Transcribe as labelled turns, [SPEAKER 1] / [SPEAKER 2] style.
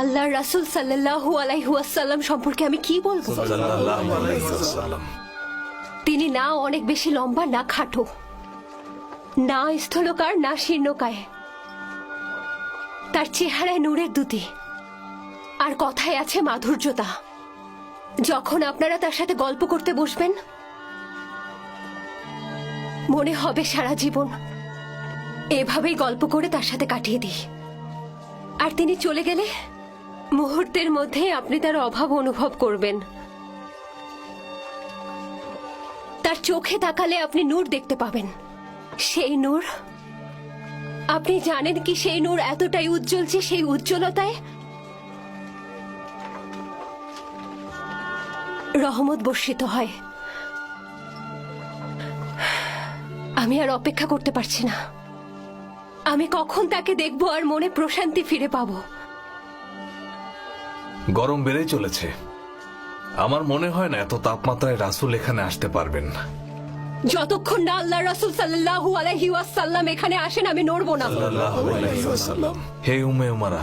[SPEAKER 1] আল্লাহর রাসূল সাল্লাল্লাহু আলাইহি ওয়াসাল্লাম সম্পর্কে আমি কি বলবো?
[SPEAKER 2] সাল্লাল্লাহু আলাইহি ওয়াসাল্লাম।
[SPEAKER 1] তিনি না অনেক বেশি লম্বা, না খাটো, না স্থূলকায়, না শীর্ণকায়। তার চেহারায় নূরের দ্যুতি, আর কথায় আছে মাধুর্যতা। যখন আপনারা তার সাথে গল্প করতে বসবেন, মনে হবে সারা জীবন এভাবেই গল্প করে তার সাথে কাটিয়ে দিই। আর তিনি চলে গেলে মুহূর্তের মধ্যে আপনি তার অভাব অনুভব করবেন। তার চোখে তাকালে আপনি নূর দেখতে পাবেন। সেই নূর, আপনি জানেন কি সেই নূর এতটাই উজ্জ্বল যে সেই উজ্জ্বলতায় রহমত বর্ষিত হয়। আমি আর অপেক্ষা করতে পারছি না। আমি কখন তাকে দেখবো আর মনে প্রশান্তি ফিরে পাবো।
[SPEAKER 2] গরম বেড়ে চলেছে। আমার মনে হয় না এত তাপমাত্রায় রাসূল এখানে আসতে পারবেন।
[SPEAKER 1] যতক্ষণ না আল্লাহর রাসূল সাল্লাল্লাহু আলাইহি ওয়াসাল্লাম এখানে আসেন, আমি নড়বো না।
[SPEAKER 2] সাল্লাল্লাহু আলাইহি ওয়াসাল্লাম। হে উম্মে উমারা,